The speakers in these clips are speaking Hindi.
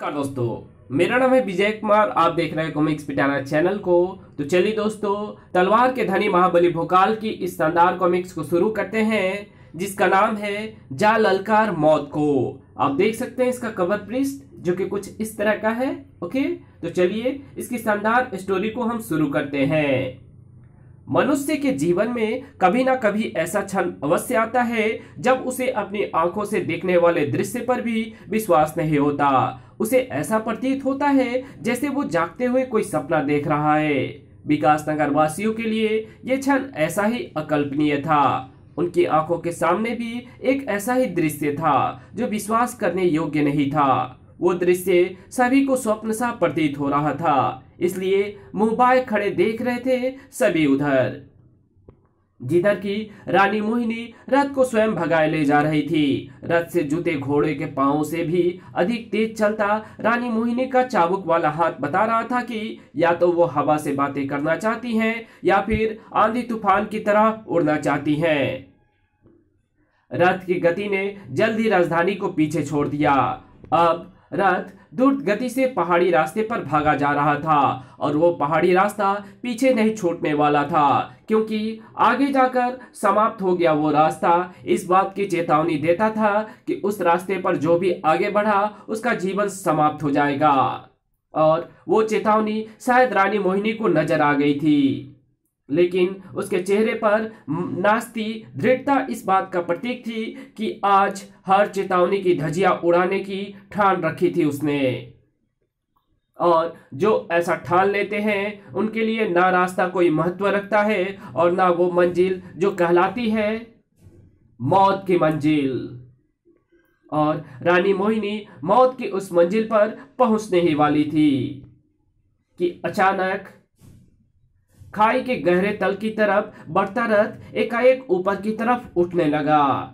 नमस्कार दोस्तों, मेरा नाम है विजय कुमार। आप देख रहे हैं कॉमिक्स पिटारा चैनल को। तो चलिए दोस्तों, तलवार के धनी महाबली भोकाल की इस शानदार कॉमिक्स को शुरू करते हैं, जिसका नाम है जा ललकार मौत को। आप देख सकते हैं इसका कवर पृष्ठ जो कि कुछ इस तरह का है। ओके, तो चलिए इसकी शानदार स्टोरी को हम शुरू करते हैं। मनुष्य के जीवन में कभी ना कभी ऐसा क्षण अवश्य आता है जब उसे अपनी आंखों से देखने वाले दृश्य पर भी विश्वास नहीं होता। उसे ऐसा प्रतीत होता है जैसे वो जागते हुए कोई सपना देख रहा है। विकास नगर वासियों के लिए ये क्षण ऐसा ही अकल्पनीय था। उनकी आंखों के सामने भी एक ऐसा ही दृश्य था जो विश्वास करने योग्य नहीं था। वो दृश्य सभी को स्वप्न सा प्रतीत हो रहा था, इसलिए मुंह बाए खड़े देख रहे थे सभी उधर, जिधर की रानी मोहिनी रथ को स्वयं भगाए ले जा रही थी। रथ से जुते घोड़े के पांव से भी अधिक तेज चलता रानी मोहिनी का चाबुक वाला हाथ बता रहा था कि या तो वो हवा से बातें करना चाहती हैं या फिर आंधी तूफान की तरह उड़ना चाहती हैं। रथ की गति ने जल्द ही राजधानी को पीछे छोड़ दिया। अब रथ द्रुत गति से पहाड़ी रास्ते पर भागा जा रहा था और वो पहाड़ी रास्ता पीछे नहीं छूटने वाला था, क्योंकि आगे जाकर समाप्त हो गया वो रास्ता इस बात की चेतावनी देता था कि उस रास्ते पर जो भी आगे बढ़ा उसका जीवन समाप्त हो जाएगा। और वो चेतावनी शायद रानी मोहिनी को नजर आ गई थी, लेकिन उसके चेहरे पर नाचती दृढ़ता इस बात का प्रतीक थी कि आज हर चेतावनी की धज्जियां उड़ाने की ठान रखी थी उसने। और जो ऐसा ठान लेते हैं उनके लिए ना रास्ता कोई महत्व रखता है और ना वो मंजिल जो कहलाती है मौत की मंजिल। और रानी मोहिनी मौत की उस मंजिल पर पहुंचने ही वाली थी कि अचानक खाई के गहरे तल की तरफ बढ़ता रथ एकाएक ऊपर की तरफ उठने लगा।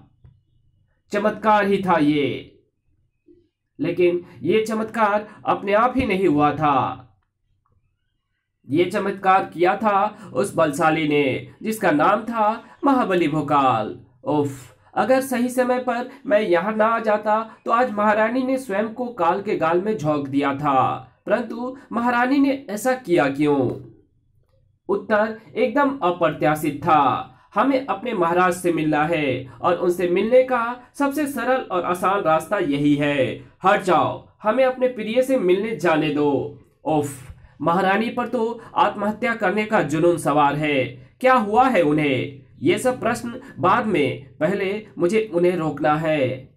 चमत्कार ही था ये, लेकिन ये चमत्कार अपने आप ही नहीं हुआ था। ये चमत्कार किया था उस बलशाली ने जिसका नाम था महाबली भोकाल। उफ, अगर सही समय पर मैं यहां ना आ जाता तो आज महारानी ने स्वयं को काल के गाल में झोंक दिया था। परंतु महारानी ने ऐसा किया क्यों? उत्तर एकदम अप्रत्याशित था। हमें अपने महाराज से मिलना है और उनसे मिलने का सबसे सरल और आसान रास्ता यही है। हट जाओ, हमें अपने प्रिय से मिलने जाने दो। उफ, महारानी पर तो आत्महत्या करने का जुनून सवार है। क्या हुआ है उन्हें? ये सब प्रश्न बाद में, पहले मुझे उन्हें रोकना है।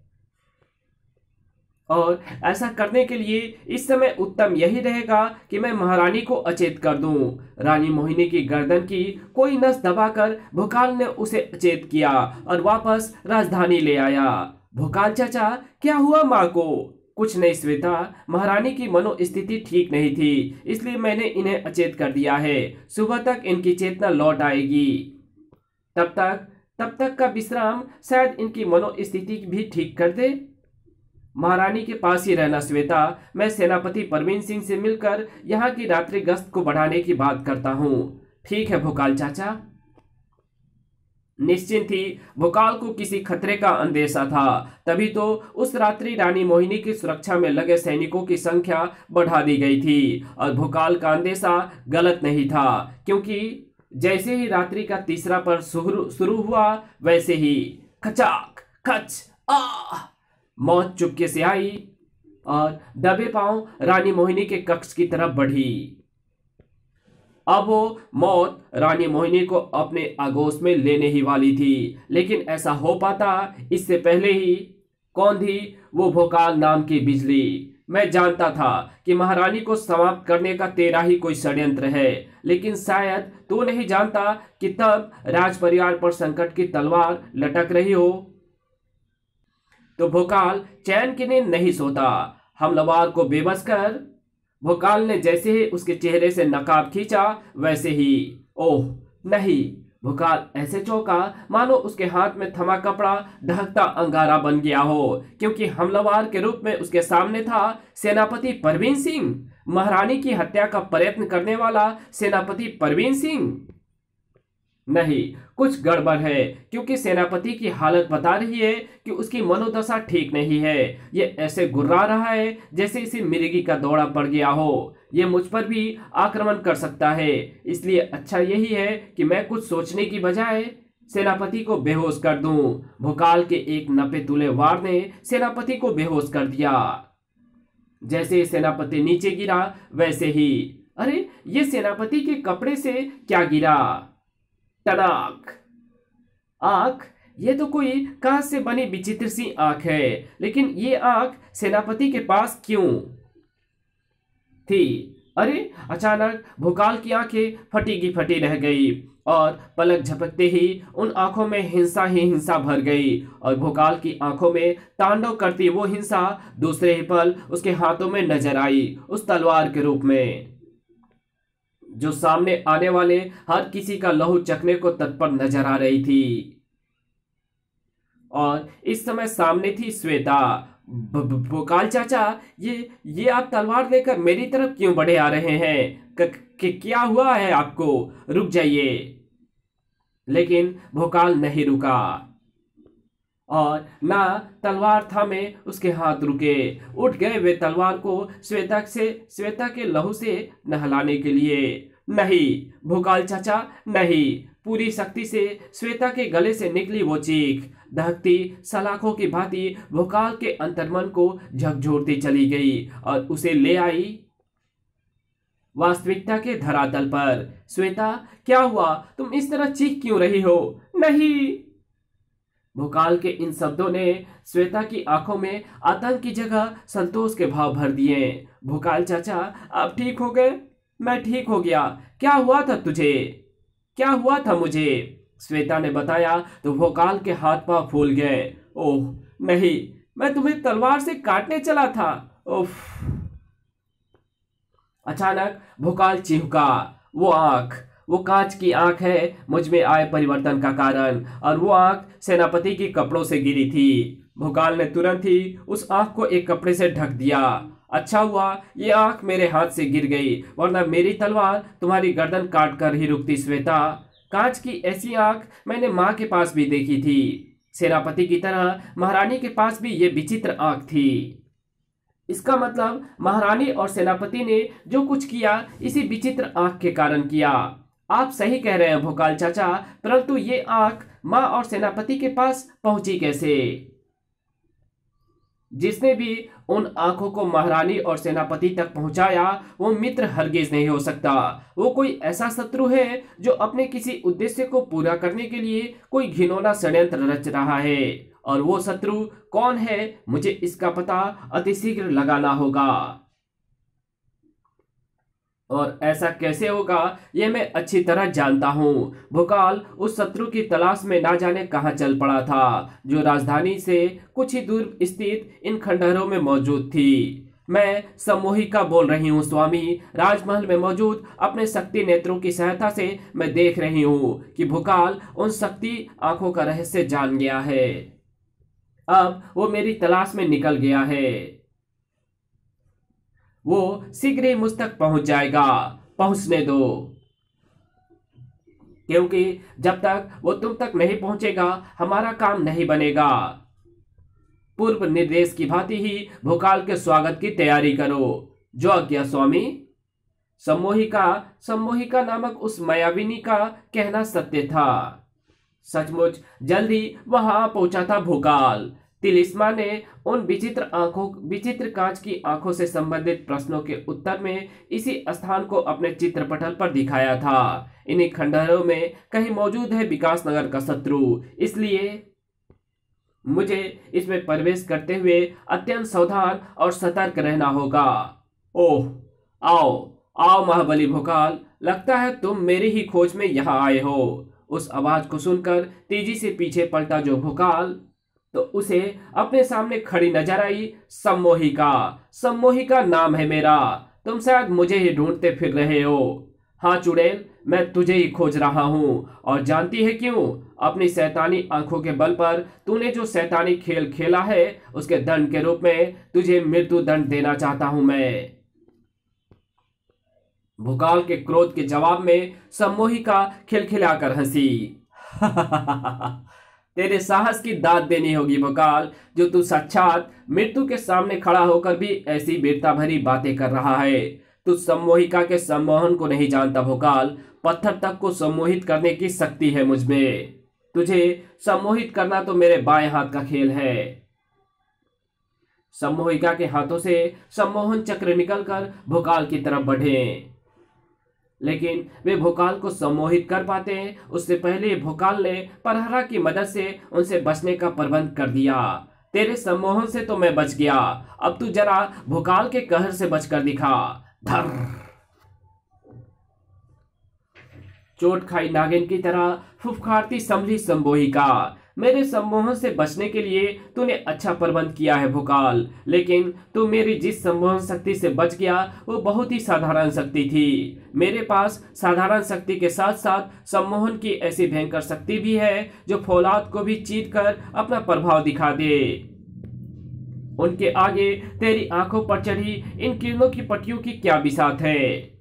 और ऐसा करने के लिए इस समय उत्तम यही रहेगा कि मैं महारानी को अचेत कर दूं। रानी मोहिनी की गर्दन की कोई नस दबाकर भोकाल ने उसे अचेत किया और वापस राजधानी ले आया। भोकाल चाचा, क्या हुआ माँ को? कुछ नहीं श्वेता, महारानी की मनोस्थिति ठीक नहीं थी, इसलिए मैंने इन्हें अचेत कर दिया है। सुबह तक इनकी चेतना लौट आएगी। तब तक का विश्राम शायद इनकी मनोस्थिति भी ठीक कर दे। महारानी के पास ही रहना श्वेता। मैं सेनापति परवीन सिंह से मिलकर यहाँ की रात्रि गश्त को बढ़ाने की बात करता हूँ। ठीक है भोकाल चाचा। निश्चिंत ही भोकाल को किसी खतरे का अंदेशा था, तभी तो उस रात्रि रानी मोहिनी की सुरक्षा में लगे सैनिकों की संख्या बढ़ा दी गई थी। और भोकाल का अंदेशा गलत नहीं था, क्योंकि जैसे ही रात्रि का तीसरा पहर शुरू हुआ वैसे ही खचाक खच आ मौत चुपके से आई और दबे पांव रानी मोहिनी के कक्ष की तरफ बढ़ी। अब वो मौत रानी मोहिनी को अपने आगोश में लेने ही वाली थी, लेकिन ऐसा हो पाता इससे पहले ही कौन थी वो भोकाल नाम की बिजली। मैं जानता था कि महारानी को समाप्त करने का तेरा ही कोई षड्यंत्र है, लेकिन शायद तू नहीं जानता कि तब राज परिवार पर संकट की तलवार लटक रही हो। तो भोकाल चैन की नींद नहीं सोता। हमलावर को बेबस कर भोकाल ने जैसे ही उसके चेहरे से नकाब खींचा वैसे ही ओह नहीं, भोकाल ऐसे चौंका मानो उसके हाथ में थमा कपड़ा ढकता अंगारा बन गया हो, क्योंकि हमलावर के रूप में उसके सामने था सेनापति परवीन सिंह, महारानी की हत्या का प्रयत्न करने वाला सेनापति परवीन सिंह। नहीं, कुछ गड़बड़ है, क्योंकि सेनापति की हालत बता रही है कि उसकी मनोदशा ठीक नहीं है। ये ऐसे गुर्रा रहा है जैसे इसे मिर्गी का दौरा पड़ गया हो। ये मुझ पर भी आक्रमण कर सकता है, इसलिए अच्छा यही है कि मैं कुछ सोचने की बजाय सेनापति को बेहोश कर दूं। भोकाल के एक नपे तुले वार ने सेनापति को बेहोश कर दिया। जैसे सेनापति नीचे गिरा वैसे ही, अरे ये सेनापति के कपड़े से क्या गिरा? टनाक! आंख, ये तो कोई कांच से बनी विचित्र सी आंख है, लेकिन ये आंख सेनापति के पास क्यों थी? अरे अचानक भोकाल की आंखें फटी की फटी रह गई और पलक झपकते ही उन आंखों में हिंसा ही हिंसा भर गई और भोकाल की आंखों में तांडव करती वो हिंसा दूसरे ही पल उसके हाथों में नजर आई, उस तलवार के रूप में जो सामने आने वाले हर किसी का लहू चखने को तत्पर नजर आ रही थी। और इस समय सामने थी श्वेता। भोकाल चाचा, ये आप तलवार लेकर मेरी तरफ क्यों बढ़े आ रहे हैं? क्या हुआ है आपको? रुक जाइए। लेकिन भोकाल नहीं रुका और ना तलवार थामे उसके हाथ रुके। उठ गए वे तलवार को श्वेता के लहू से नहलाने के लिए। नहीं भोकाल चाचा, नहीं। पूरी शक्ति से श्वेता के गले से निकली वो चीख दहकती सलाखों की भांति भोकाल के अंतर्मन को झकझोरती चली गई और उसे ले आई वास्तविकता के धरातल पर। श्वेता, क्या हुआ? तुम इस तरह चीख क्यों रही हो? नहीं। भोकाल के इन शब्दों ने श्वेता की आंखों में आतंक की जगह संतोष के भाव भर दिए। भोकाल चाचा, आप ठीक हो गए? मैं ठीक हो गया। क्या हुआ था तुझे? क्या हुआ था मुझे? श्वेता ने बताया तो भोकाल के हाथ पांव फूल गए। ओह नहीं, मैं तुम्हें तलवार से काटने चला था। ओह! अचानक भोकाल चिहुका। वो आंख, वो कांच की आंख है मुझ में आए परिवर्तन का कारण, और वो आंख सेनापति के कपड़ों से गिरी थी। भोकाल ने तुरंत ही उस आंख को एक कपड़े से ढक दिया। अच्छा हुआ ये आंख मेरे हाथ से गिर गई, वरना मेरी तलवार तुम्हारी गर्दन काट कर ही रुकती। श्वेता, कांच की ऐसी आंख मैंने माँ के पास भी देखी थी। सेनापति की तरह महारानी के पास भी ये विचित्र आंख थी। इसका मतलब महारानी और सेनापति ने जो कुछ किया इसी विचित्र आंख के कारण किया। आप सही कह रहे हैं भोकाल चाचा, परंतु ये आंख माँ और सेनापति के पास पहुंची कैसे? जिसने भी उन आंखों को महारानी और सेनापति तक पहुंचाया वो मित्र हरगिज नहीं हो सकता। वो कोई ऐसा शत्रु है जो अपने किसी उद्देश्य को पूरा करने के लिए कोई घिनौना षड्यंत्र रच रहा है। और वो शत्रु कौन है, मुझे इसका पता अतिशीघ्र लगाना होगा। और ऐसा कैसे होगा ये मैं अच्छी तरह जानता हूँ। भोकाल उस शत्रु की तलाश में ना जाने कहाँ चल पड़ा था, जो राजधानी से कुछ ही दूर स्थित इन खंडहरों में मौजूद थी। मैं सम्मोहिका बोल रही हूँ स्वामी। राजमहल में मौजूद अपने शक्ति नेत्रों की सहायता से मैं देख रही हूँ कि भोकाल उन शक्ति आंखों का रहस्य जान गया है। अब वो मेरी तलाश में निकल गया है। वो शीघ्र ही मुझ तक पहुंच जाएगा। पहुंचने दो, क्योंकि जब तक वो तुम तक नहीं पहुंचेगा हमारा काम नहीं बनेगा। पूर्व निर्देश की भांति ही भोकाल के स्वागत की तैयारी करो। जो आज्ञा स्वामी। सम्मोहिका नामक उस मायाविनी का कहना सत्य था। सचमुच जल्द ही वहां पहुंचा था भोकाल। तिलिस्मा ने उन विचित्र कांच की आंखों से संबंधित प्रश्नों के उत्तर में इसी स्थान को अपने चित्रपटल पर दिखाया था। इन्हीं खंडहरों में कहीं मौजूद है विकासनगर का शत्रु, इसलिए मुझे इसमें प्रवेश करते हुए अत्यंत सावधान और सतर्क रहना होगा। ओह, आओ आओ महाबली भोकाल, लगता है तुम मेरी ही खोज में यहाँ आए हो। उस आवाज को सुनकर तेजी से पीछे पलटा जो भोकाल, तो उसे अपने सामने खड़ी नजर आई सम्मोहिका। सम्मोहिका नाम है मेरा। तुम शायद मुझे ही ढूंढते फिर रहे हो। हाँ चुड़ैल, मैं तुझे ही खोज रहा हूँ। और जानती है क्यों? अपनी शैतानी आंखों के बल पर तूने जो शैतानी खेल खेला है उसके दंड के रूप में तुझे मृत्यु दंड देना चाहता हूं मैं। भोकाल के क्रोध के जवाब में सम्मोहिका खिलखिलाकर हंसी। तेरे साहस की दाद देनी होगी भोकाल, जो तू साक्षात मृत्यु के सामने खड़ा होकर भी ऐसी वीरता भरी बातें कर रहा है। तू सम्मोहिका के सम्मोहन को नहीं जानता भोकाल। पत्थर तक को सम्मोहित करने की शक्ति है मुझ में। तुझे सम्मोहित करना तो मेरे बाएं हाथ का खेल है। सम्मोहिका के हाथों से सम्मोहन चक्र निकलकर भोकाल की तरफ बढ़े, लेकिन वे भोकाल को सम्मोहित कर पाते उससे पहले भोकाल ने परहरा की मदद से उनसे बचने का प्रबंध कर दिया। तेरे सम्मोहन से तो मैं बच गया, अब तू जरा भोकाल के कहर से बचकर दिखा। धर चोट खाई नागिन की तरह फुफकारती संभली सम्मोहिका। मेरे सम्मोहन से बचने के लिए तूने अच्छा प्रबंध किया है भोकाल, लेकिन तू मेरी जिस सम्मोहन शक्ति से बच गया वो बहुत ही साधारण शक्ति थी। मेरे पास साधारण शक्ति के साथ साथ सम्मोहन की ऐसी भयंकर शक्ति भी है जो फौलाद को भी चीर कर अपना प्रभाव दिखा दे। उनके आगे तेरी आंखों पर चढ़ी इन किरणों की पट्टियों की क्या बिसात है।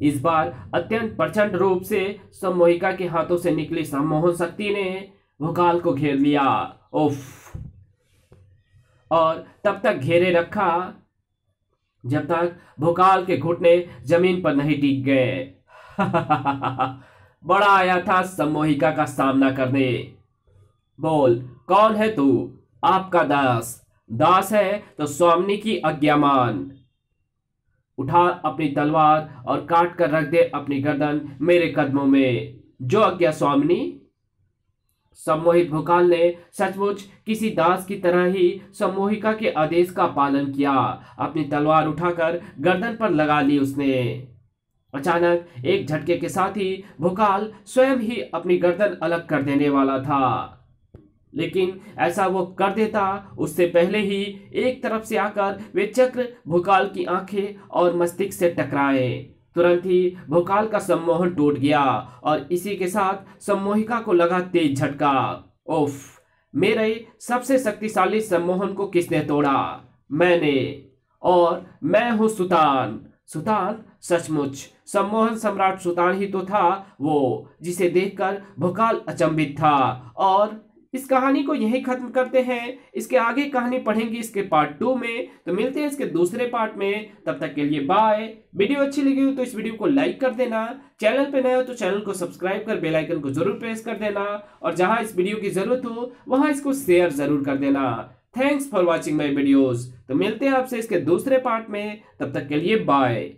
इस बार अत्यंत प्रचंड रूप से सम्मोहिका के हाथों से निकली सम्मोहन शक्ति ने भोकाल को घेर लिया। उफ! और तब तक घेरे रखा जब तक भोकाल के घुटने जमीन पर नहीं टिक गए। बड़ा आया था सम्मोहिका का सामना करने। बोल, कौन है तू? आपका दास। दास है तो स्वामिनी की आज्ञा मान। उठा अपनी तलवार और काट कर रख दे अपनी गर्दन मेरे कदमों में। जो आज्ञा स्वामिनी। सम्मोहित भोकाल ने सचमुच किसी दास की तरह ही सम्मोहिका के आदेश का पालन किया। अपनी तलवार उठाकर गर्दन पर लगा ली उसने। अचानक एक झटके के साथ ही भोकाल स्वयं ही अपनी गर्दन अलग कर देने वाला था, लेकिन ऐसा वो कर देता उससे पहले ही एक तरफ से आकर वे चक्र भोकाल की आंखें और मस्तिष्क से टकराए। तुरंत ही भोकाल का सम्मोहन टूट गया और इसी के साथ सम्मोहिका को लगा तेज झटका। उफ! मेरे सबसे शक्तिशाली सम्मोहन को किसने तोड़ा? मैंने। और मैं हूं सुतान। सुतान? सचमुच सम्मोहन सम्राट सुतान ही तो था वो, जिसे देखकर भोकाल अचंभित था। और इस कहानी को यहीं खत्म करते हैं। इसके आगे कहानी पढ़ेंगे इसके पार्ट 2 में, तो मिलते हैं इसके दूसरे पार्ट में। तब तक के लिए बाय। वीडियो अच्छी लगी हो तो इस वीडियो को लाइक कर देना। चैनल पे नए हो तो चैनल को सब्सक्राइब कर बेल आइकन को जरूर प्रेस कर देना, और जहां इस वीडियो की जरूरत हो वहां इसको शेयर जरूर कर देना। Thanks for watching my videos. तो मिलते हैं आपसे इसके दूसरे पार्ट में, तब तक के लिए बाय।